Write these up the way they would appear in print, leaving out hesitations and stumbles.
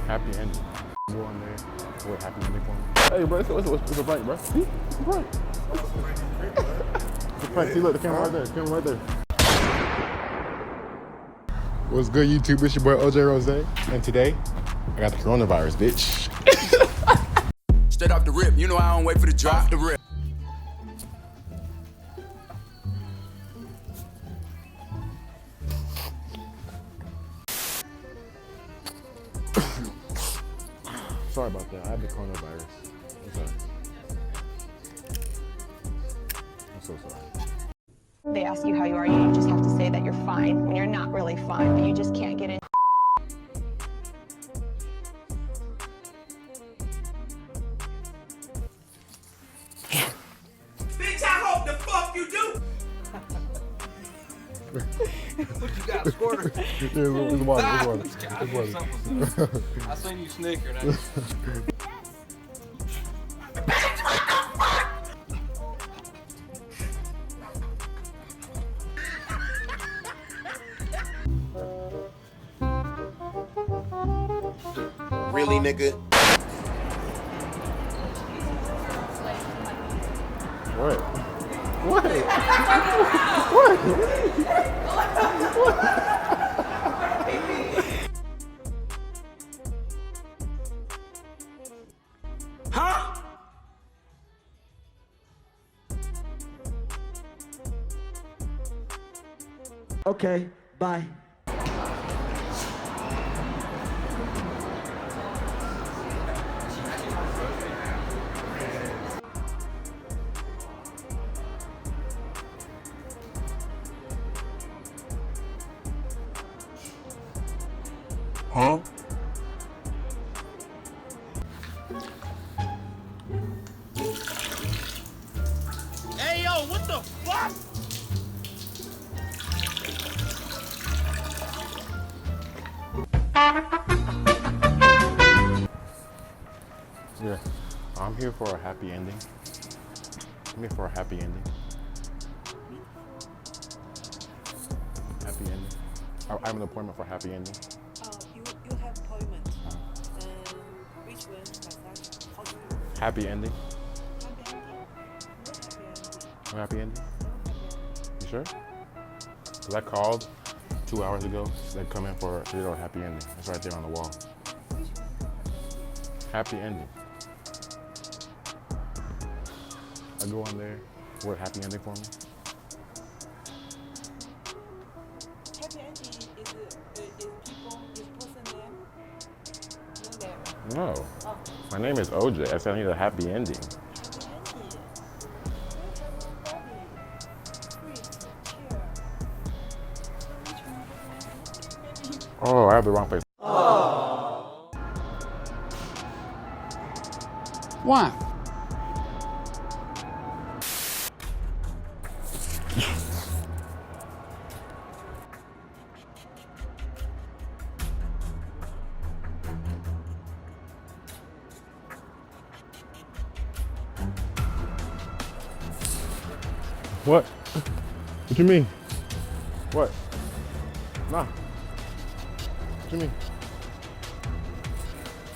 Happy ending. Go on there. What happy ending for me? Hey, bro, it's a prank, bro. See? It's a prank. It's a prank. See, look, the camera right there. The camera right there. What's good, YouTube? It's your boy OJ Rosé, and today I got the coronavirus, bitch. Straight off the rip, you know I don't wait for the drop. The rip. Sorry about that. I have the coronavirus. I'm sorry. I'm so sorry. They ask you how you are, you just have to say that you're fine when you're not really fine, but you just can't get in. Bitch, I hope the fuck you do. What you got, a squirter? It's water. It's water. I seen you snicker. Really, nigga? What? What? Huh? Okay, bye. Huh? Hey, yo, what the fuck? Yeah. I'm here for a happy ending. I'm here for a happy ending. Happy ending. I have an appointment for happy ending. You have appointment. Which one? Massage? Hospital? Happy ending. Happy ending? What happy ending? No happy ending? You sure? Cause I called 2 hours ago. They come in for a happy ending. It's right there on the wall. Happy ending. I go on there. What happy ending for me? Happy ending is people, is person name? No name. No. Oh, My name is OJ. I said I need a happy ending. happy ending. Oh, I have the wrong place. Why? What? What you mean? What? Nah. What you mean?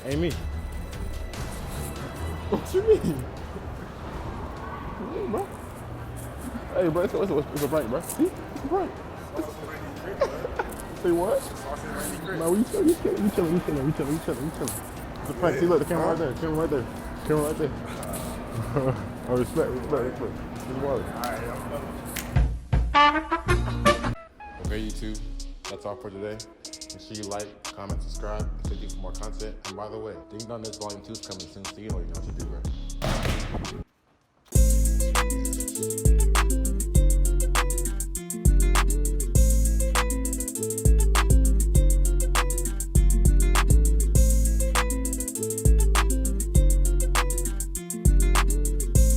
Ain't me. What you mean? Yeah, bro. Hey, bro, it's a prank, bro. See? It's a prank. Say what? No, we chilling. It's a prank. See, look, the camera right there. The camera right there. The camera right there. Oh, respect. It's water. Okay, YouTube, that's all for today. Make sure you like, comment, subscribe, stay tuned for more content. And by the way, Ding Dong This Volume 2 is coming soon, so you know what to do, right?